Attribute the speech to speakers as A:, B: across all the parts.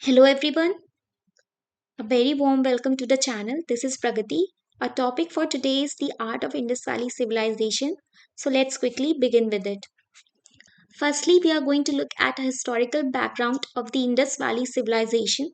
A: Hello everyone, a very warm welcome to the channel. This is Pragati. Our topic for today is the art of Indus Valley civilization. So let's quickly begin with it. Firstly, we are going to look at a historical background of the Indus Valley civilization.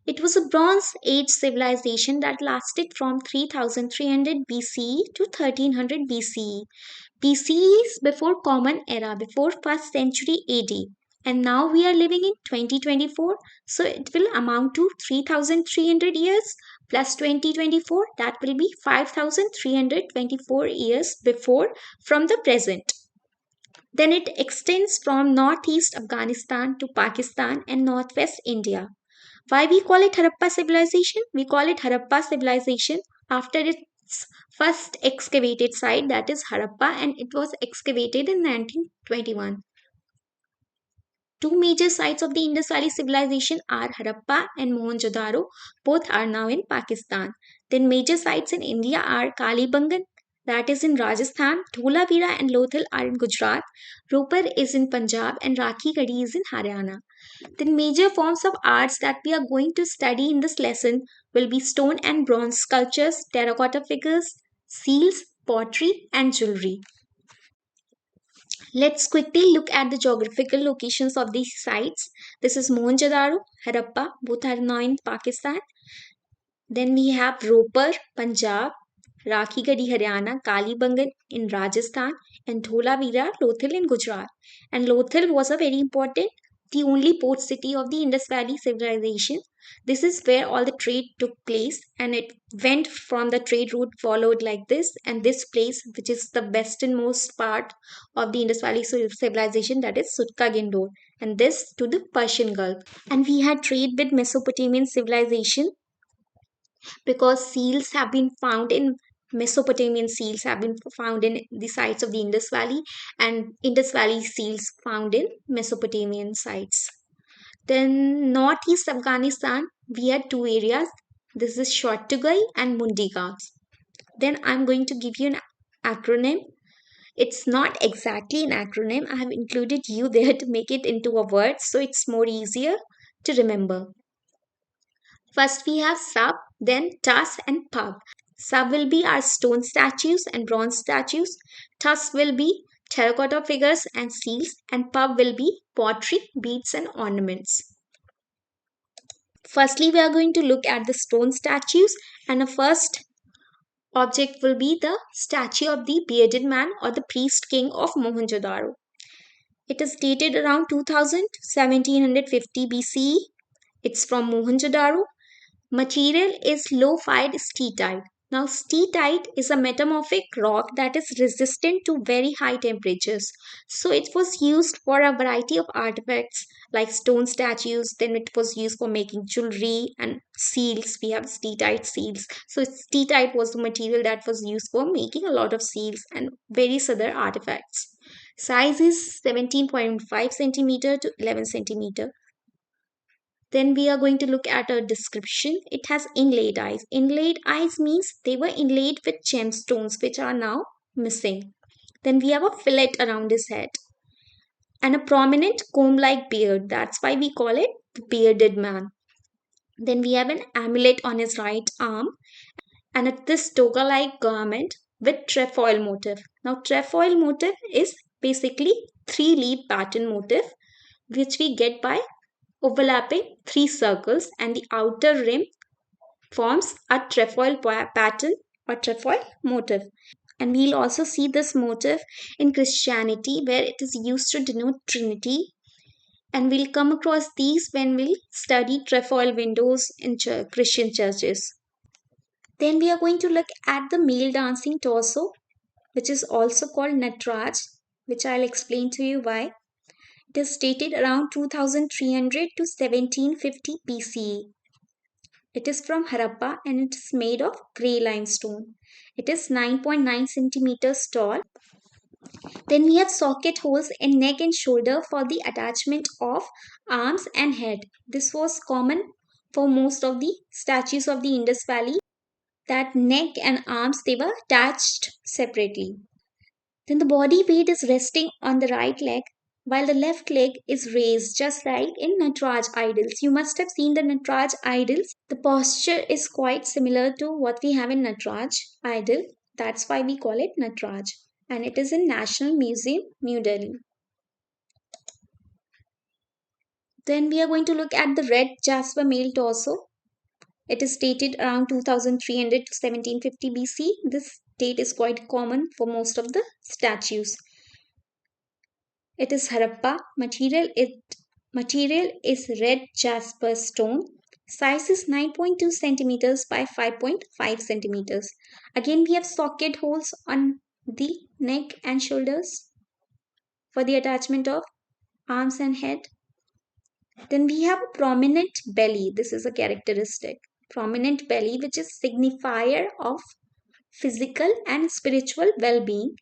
A: It was a Bronze Age civilization that lasted from 3300 BCE to 1300 BCE. BCE is before Common Era, before 1st century AD. And now we are living in 2024, so it will amount to 3300 years plus 2024, that will be 5324 years before from the present. Then it extends from northeast Afghanistan to Pakistan and northwest India. Why we call it Harappa civilization? We call it Harappa civilization after its first excavated site, that is Harappa, and it was excavated in 1921. Two major sites of the Indus Valley civilization are Harappa and Mohenjo-Daro. Both are now in Pakistan. Then major sites in India are Kalibangan, that is in Rajasthan. Dholavira and Lothal are in Gujarat. Ropar is in Punjab and Rakhi Gadi is in Haryana. The major forms of arts that we are going to study in this lesson will be stone and bronze sculptures, terracotta figures, seals, pottery, and jewelry. Let's quickly look at the geographical locations of these sites. This is Mohenjo-Daro, Harappa, both are now in Pakistan. Then we have Ropar, Punjab, Rakhi Gadi, Haryana, Kalibangan in Rajasthan, and Dholavira, Lothal in Gujarat. And Lothal was a very important, the only port city of the Indus Valley civilization. This is where all the trade took place, and it went from the trade route followed like this. And this place, which is the westernmost part of the Indus Valley civilization, that is Sutka Gindor, and this to the Persian Gulf. And we had trade with Mesopotamian civilization because seals have been found in Mesopotamian seals have been found in the sites of the Indus Valley, and Indus Valley seals found in Mesopotamian sites. Then northeast Afghanistan, we had two areas. This is Shortugai and Mundiga. Then I'm going to give you an acronym. It's not exactly an acronym. I have included you there to make it into a word so it's more easier to remember. First we have sub, then tas and pub. Sub will be our stone statues and bronze statues. Tas will be terracotta figures and seals, and pub will be pottery, beads and ornaments. Firstly, we are going to look at the stone statues, and the first object will be the statue of the bearded man or the priest king of Mohenjo-Daro. It is dated around 1750 BCE. It's from Mohenjo-Daro. Material is low-fired steatite. Now, steatite is a metamorphic rock that is resistant to very high temperatures. So, it was used for a variety of artifacts like stone statues. Then, it was used for making jewelry and seals. We have steatite seals. So, steatite was the material that was used for making a lot of seals and various other artifacts. Size is 17.5 centimeter to 11 centimeter. Then we are going to look at a description. It has inlaid eyes. Inlaid eyes means they were inlaid with gemstones which are now missing. Then we have a fillet around his head and a prominent comb-like beard. That's why we call it the bearded man. Then we have an amulet on his right arm and this toga-like garment with trefoil motif. Now trefoil motif is basically three-leaf pattern motif which we get by overlapping three circles, and the outer rim forms a trefoil pattern or trefoil motif. And we'll also see this motif in Christianity where it is used to denote Trinity. And we'll come across these when we study trefoil windows in Christian churches. Then we are going to look at the male dancing torso, which is also called Natraj, which I'll explain to you why. It is dated around 2300 to 1750 BCE. It is from Harappa and it is made of grey limestone. It is 9.9 centimeters tall. Then we have socket holes in neck and shoulder for the attachment of arms and head. This was common for most of the statues of the Indus Valley, that neck and arms they were attached separately. Then the body weight is resting on the right leg. while the left leg is raised, just like in Natraj idols. You must have seen the Natraj idols. The posture is quite similar to what we have in Natraj idol. That's why we call it Natraj. And it is in National Museum, New Delhi. Then we are going to look at the red Jasper male torso. It is dated around 2300 to 1750 BC. This date is quite common for most of the statues. It is Harappa. Material is red jasper stone. Size is 9.2 centimeters by 5.5 centimeters. Again, we have socket holes on the neck and shoulders for the attachment of arms and head. Then we have a prominent belly. This is a characteristic. Prominent belly, which is signifier of physical and spiritual well-being,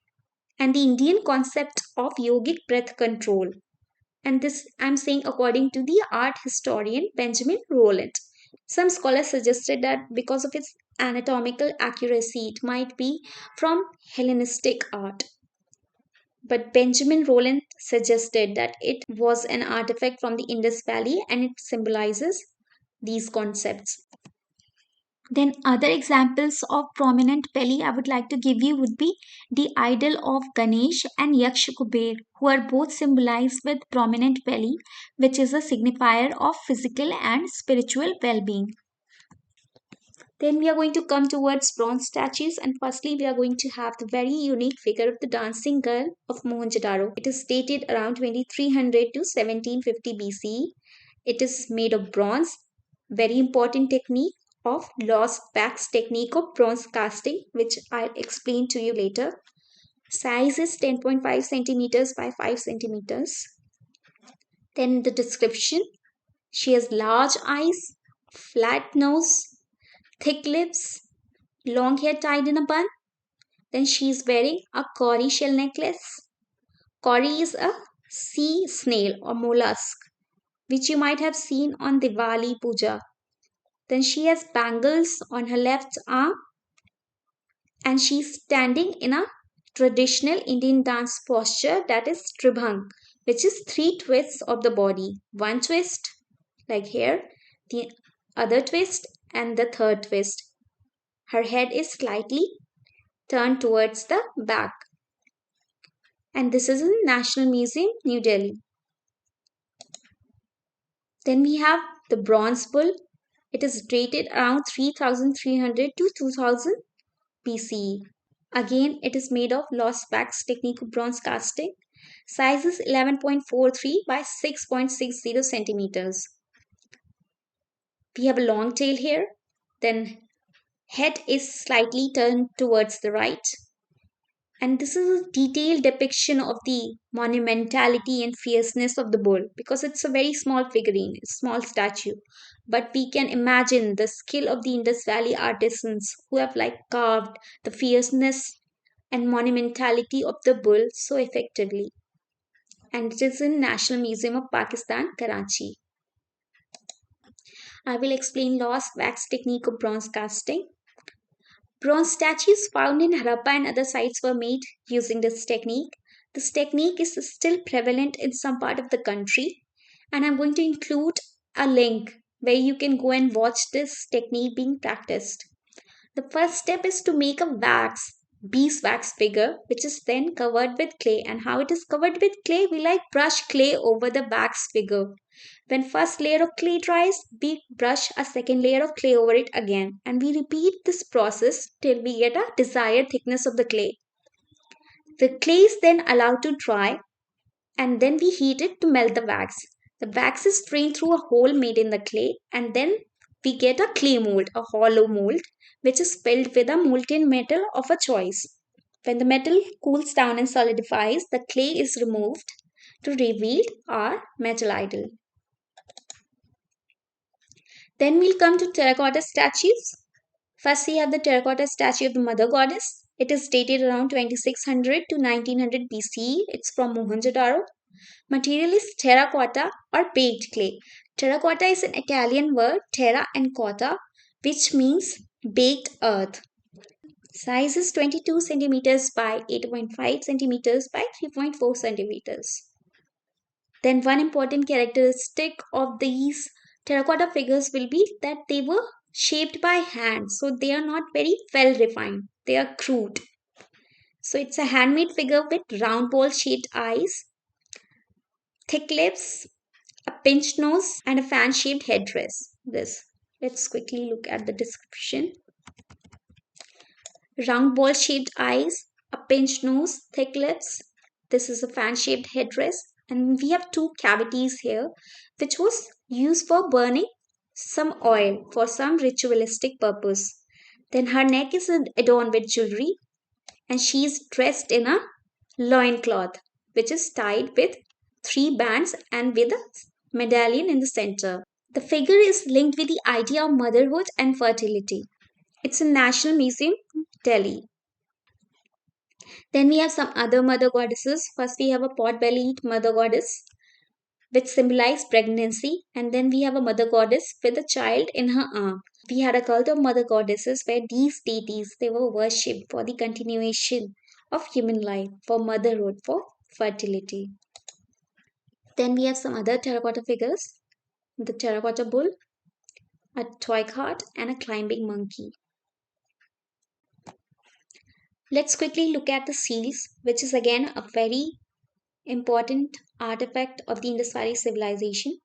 A: and the Indian concept of yogic breath control. And this I'm saying according to the art historian Benjamin Rowland. Some scholars suggested that because of its anatomical accuracy, it might be from Hellenistic art. But Benjamin Rowland suggested that it was an artifact from the Indus Valley and it symbolizes these concepts. Then other examples of prominent belly I would like to give you would be the idol of Ganesh and Yaksh Kuber, who are both symbolized with prominent belly, which is a signifier of physical and spiritual well-being. Then we are going to come towards bronze statues, and firstly we are going to have the very unique figure of the dancing girl of Mohenjo-Daro. It is dated around 2300 to 1750 BC. It is made of bronze. Very important technique of lost wax technique of bronze casting, which I'll explain to you later. Size is 10.5 centimeters by 5 centimeters. Then the description: she has large eyes, flat nose, thick lips, long hair tied in a bun. Then she is wearing a cowrie shell necklace. Cowrie is a sea snail or mollusk, which you might have seen on Diwali Puja. Then she has bangles on her left arm, and she's standing in a traditional Indian dance posture, that is Tribhang, which is 3 twists of the body. One twist, like here, the other twist, and the third twist. Her head is slightly turned towards the back. And this is in National Museum, New Delhi. Then we have the bronze bull. It is dated around 3300 to 2000 BCE. Again, it is made of lost wax technique of bronze casting. Size is 11.43 by 6.60 centimeters. We have a long tail here. Then head is slightly turned towards the right. And this is a detailed depiction of the monumentality and fierceness of the bull, because it's a very small figurine, a small statue. But we can imagine the skill of the Indus Valley artisans who have carved the fierceness and monumentality of the bull so effectively. And it is in National Museum of Pakistan, Karachi. I will explain lost wax technique of bronze casting. Bronze statues found in Harappa and other sites were made using this technique. This technique is still prevalent in some part of the country, and I'm going to include a link where you can go and watch this technique being practiced. The first step is to make a beeswax figure, which is then covered with clay. And how it is covered with clay? We brush clay over the wax figure. When first layer of clay dries, we brush a second layer of clay over it again, and we repeat this process till we get a desired thickness of the clay. The clay is then allowed to dry, and then we heat it to melt the wax. The wax is strained through a hole made in the clay, and then we get a clay mold, a hollow mold, which is filled with a molten metal of a choice. When the metal cools down and solidifies, the clay is removed to reveal our metal idol. Then we'll come to terracotta statues. First, we have the terracotta statue of the Mother Goddess. It is dated around 2600 to 1900 BCE. It's from Mohenjo-Daro. Material is terracotta or baked clay. Terracotta is an Italian word, terra and cotta, which means baked earth. Size is 22 centimeters by 8.5 centimeters by 3.4 centimeters. Then one important characteristic of these terracotta figures will be that they were shaped by hand. So they are not very well refined. They are crude. So it's a handmade figure with round ball shaped eyes, thick lips, a pinched nose, and a fan shaped headdress. This. Let's quickly look at the description. Round ball shaped eyes, a pinched nose, thick lips. This is a fan shaped headdress. And we have two cavities here, which was used for burning some oil for some ritualistic purpose. Then her neck is adorned with jewelry, and she is dressed in a loincloth, which is tied with three bands and with a medallion in the center. The figure is linked with the idea of motherhood and fertility. It's in National Museum, Delhi. Then we have some other mother goddesses. First, we have a pot-bellied mother goddess, which symbolizes pregnancy, and then we have a mother goddess with a child in her arm. We had a cult of mother goddesses where these deities they were worshipped for the continuation of human life, for motherhood, for fertility. Then we have some other terracotta figures: the terracotta bull, a toy cart, and a climbing monkey. Let's quickly look at the seals, which is again a very important artifact of the Indus Valley civilization.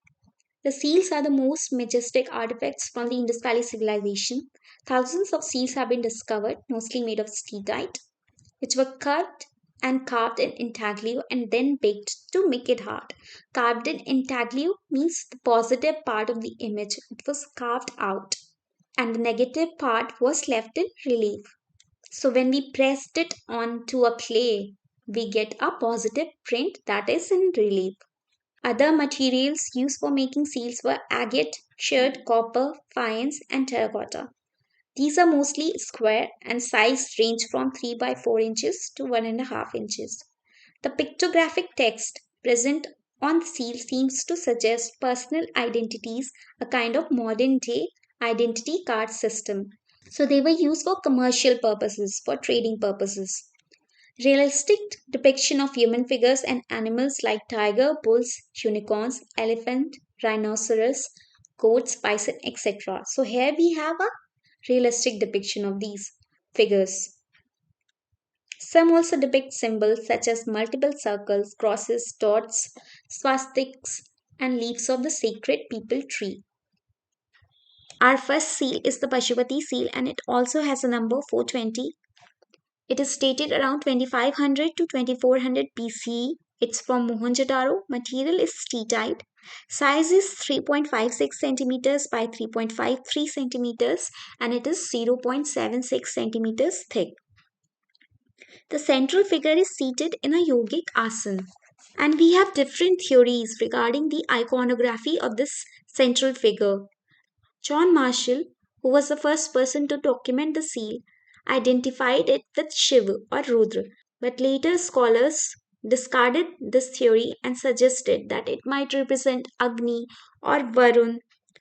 A: The seals are the most majestic artifacts from the Indus Valley civilization. Thousands of seals have been discovered, mostly made of steatite, which were cut and carved in intaglio and then baked to make it hard. Carved in intaglio means the positive part of the image. It was carved out, and the negative part was left in relief. So when we pressed it onto a clay, we get a positive print that is in relief. Other materials used for making seals were agate, sherd, copper, faience, and terracotta. These are mostly square and size range from 3 by 4 inches to 1.5 inches. The pictographic text present on the seal seems to suggest personal identities, a kind of modern day identity card system. So they were used for commercial purposes, for trading purposes. Realistic depiction of human figures and animals like tiger, bulls, unicorns, elephant, rhinoceros, goats, bison, etc. So here we have a realistic depiction of these figures. Some also depict symbols such as multiple circles, crosses, dots, swastikas, and leaves of the sacred people tree. Our first seal is the Pashupati seal, and it also has a number 420. It is dated around 2500 to 2400 BCE. It's from Mohenjo-Daro. Material is steatite. Size is 3.56 centimeters by 3.53 centimeters, and it is 0.76 centimeters thick. The central figure is seated in a yogic asana. And we have different theories regarding the iconography of this central figure. John Marshall, who was the first person to document the seal, identified it with Shiva or Rudra, but later scholars discarded this theory and suggested that it might represent Agni or Varun.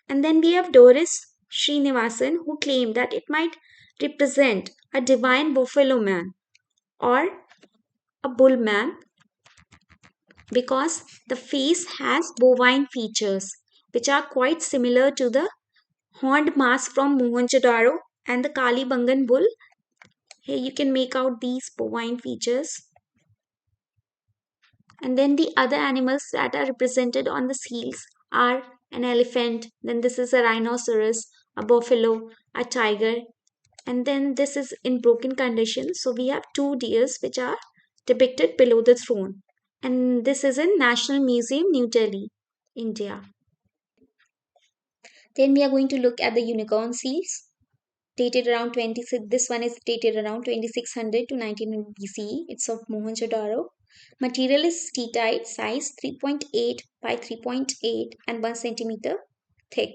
A: And then we have Doris Srinivasan, who claimed that it might represent a divine buffalo man or a bull man because the face has bovine features which are quite similar to the horned mask from Mohenjo-Daro and the Kalibangan bull. Here you can make out these bovine features. And then the other animals that are represented on the seals are an elephant, then this is a rhinoceros, a buffalo, a tiger, and then this is in broken condition. So we have two deers which are depicted below the throne. And this is in National Museum, New Delhi, India. Then we are going to look at the unicorn seals. Dated around 26. This one is dated around 2600 to 1900 BCE. It's of Mohenjo-Daro. Material is steatite, size 3.8 by 3.8 and 1 centimeter thick.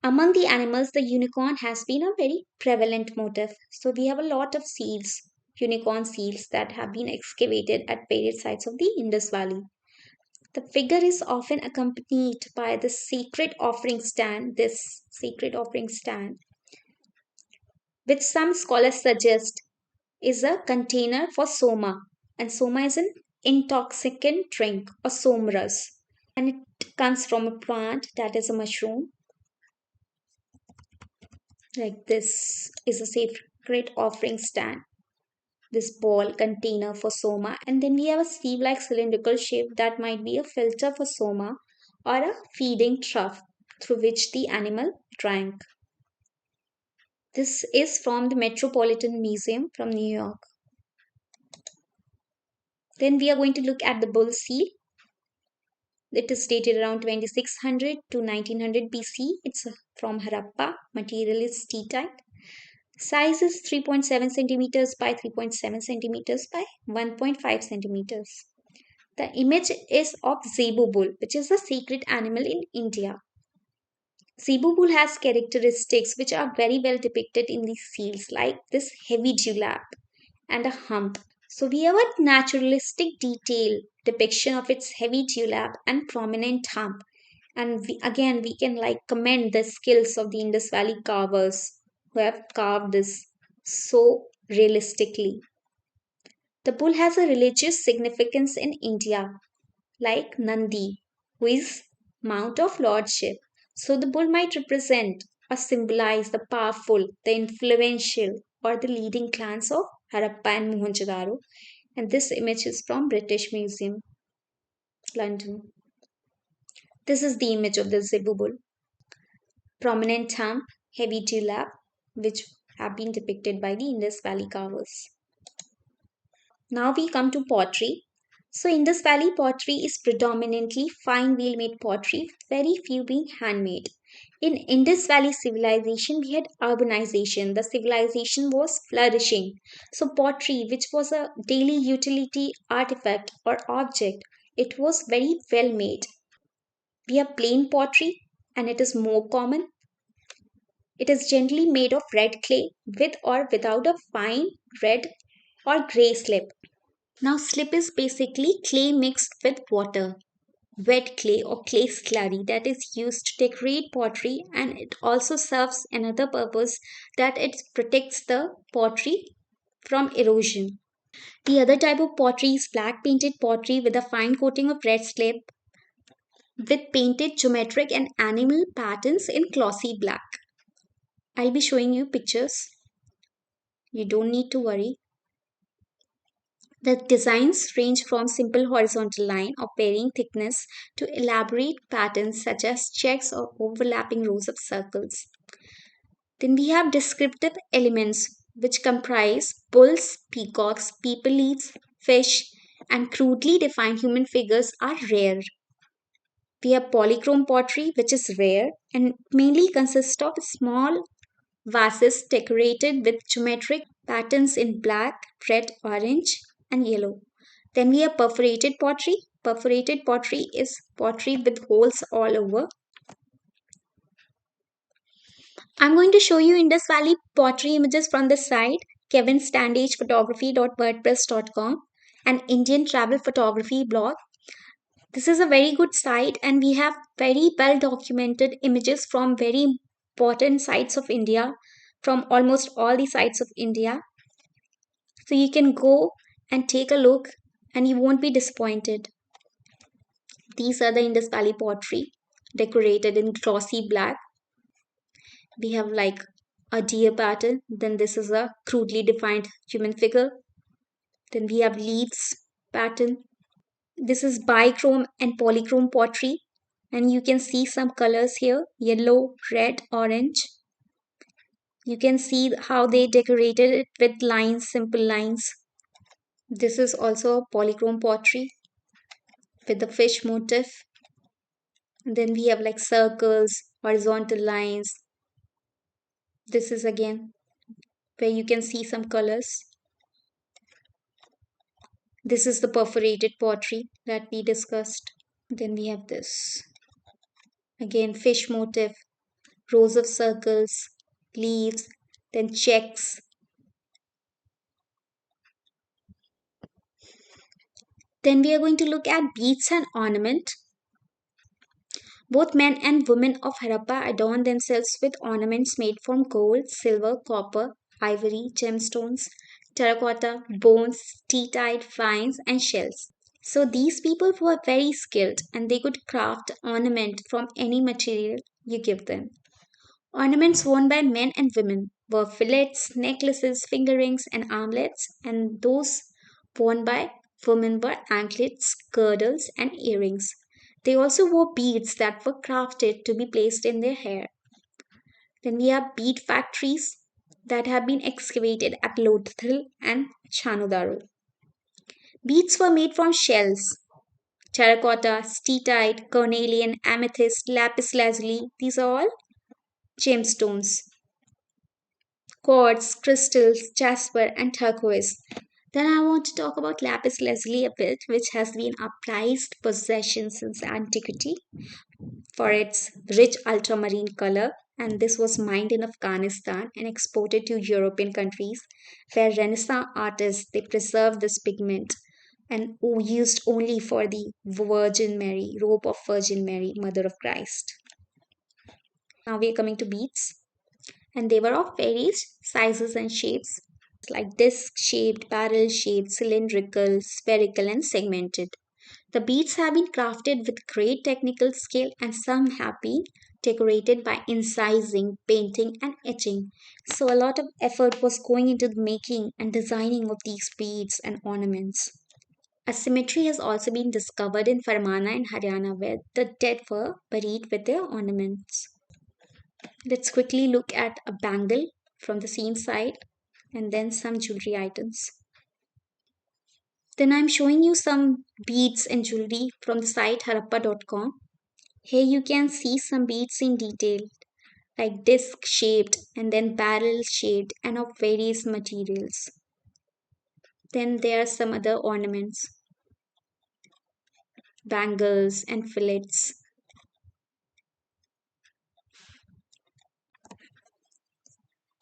A: Among the animals, the unicorn has been a very prevalent motif. So we have a lot of seals, unicorn seals that have been excavated at various sites of the Indus Valley. The figure is often accompanied by the sacred offering stand, which some scholars suggest is a container for soma. And soma is an intoxicant drink or somras, and it comes from a plant that is a mushroom. Like this is a sacred offering stand, this ball container for soma, and then we have a sleeve like cylindrical shape that might be a filter for soma or a feeding trough through which the animal drank. This is from the Metropolitan Museum from New York. Then we are going to look at the bull seal. It is dated around 2600 to 1900 BC. It's from Harappa. Material is steatite. Size is 3.7 centimeters by 3.7 centimeters by 1.5 centimeters. The image is of Zebu bull, which is a sacred animal in India. Zebu bull has characteristics which are very well depicted in these seals, like this heavy dewlap and a hump. So we have a naturalistic detail depiction of its heavy dewlap and prominent hump. And again, we can like commend the skills of the Indus Valley carvers who have carved this so realistically. The bull has a religious significance in India, like Nandi, who is Mount of Lordship. So the bull might represent or symbolize the powerful, the influential, or the leading clans of Harappa and Mohenjo-Daro. And this image is from British Museum, London. This is the image of the Zebu bull. Prominent hump, heavy dewlap, which have been depicted by the Indus Valley carvers. Now we come to pottery. So Indus Valley pottery is predominantly fine wheel made pottery, with very few being handmade. In Indus Valley civilization, we had urbanization. The civilization was flourishing. So pottery, which was a daily utility artifact or object, it was very well made. We have plain pottery, and it is more common. It is generally made of red clay with or without a fine red or grey slip. Now, slip is basically clay mixed with water, wet clay or clay slurry that is used to decorate pottery, and it also serves another purpose, that it protects the pottery from erosion. The other type of pottery is black painted pottery with a fine coating of red slip with painted geometric and animal patterns in glossy black. I'll be showing you pictures. You don't need to worry. The designs range from simple horizontal line of varying thickness to elaborate patterns such as checks or overlapping rows of circles. Then we have descriptive elements which comprise bulls, peacocks, people leaves, fish, and crudely defined human figures are rare. We have polychrome pottery, which is rare and mainly consists of small vases decorated with geometric patterns in black, red, orange, and yellow. Then we have perforated pottery. Perforated pottery is pottery with holes all over. I'm going to show you Indus Valley pottery images from the site kevinstandagephotography.wordpress.com, an Indian travel photography blog. This is a very good site, and we have very well documented images from very important sites of India, from almost all the sites of India. So you can go and take a look and you won't be disappointed. These are the Indus Valley pottery decorated in glossy black. We have like a deer pattern, then this is a crudely defined human figure. Then we have leaves pattern. This is bichrome and polychrome pottery, and you can see some colors here: yellow, red, orange. You can see how they decorated it with lines, simple lines. This is also polychrome pottery with the fish motif. And then we have like circles, horizontal lines. This is again where you can see some colors. This is the perforated pottery that we discussed. Then we have this. Again, fish motif, rows of circles, leaves, then checks. Then we are going to look at beads and ornament. Both men and women of Harappa adorn themselves with ornaments made from gold, silver, copper, ivory, gemstones, terracotta, bones, steatite, vines, and shells. So these people were very skilled and they could craft ornament from any material you give them. Ornaments worn by men and women were fillets, necklaces, finger rings, and armlets, and those worn by women were anklets, girdles, and earrings. They also wore beads that were crafted to be placed in their hair. Then we have bead factories that have been excavated at Lothal and Chanudaro. Beads were made from shells, terracotta, steatite, cornelian, amethyst, lapis lazuli. These are all gemstones. Quartz, crystals, jasper, and turquoise. Then I want to talk about lapis lazuli a bit, which has been a prized possession since antiquity for its rich ultramarine color. And this was mined in Afghanistan and exported to European countries, where Renaissance artists they preserved this pigment and used only for the Virgin Mary, robe of Virgin Mary, Mother of Christ. Now we are coming to beads, and they were of various sizes and shapes, like disc shaped, barrel shaped, cylindrical, spherical, and segmented. The beads have been crafted with great technical skill, and some have been decorated by incising, painting, and etching. So, a lot of effort was going into the making and designing of these beads and ornaments. A cemetery has also been discovered in Farmana in Haryana where the dead were buried with their ornaments. Let's quickly look at a bangle from the same side and then some jewelry items. Then I'm showing you some beads and jewelry from the site harappa.com. Here you can see some beads in detail, like disc shaped and then barrel shaped and of various materials. Then there are some other ornaments, bangles and fillets.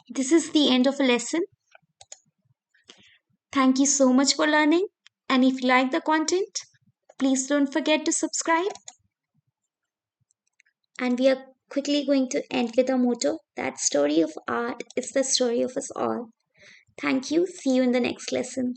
A: This is the end of a lesson. Thank you so much for learning. And if you like the content, please don't forget to subscribe. And we are quickly going to end with a motto that story of art is the story of us all. Thank you. See you in the next lesson.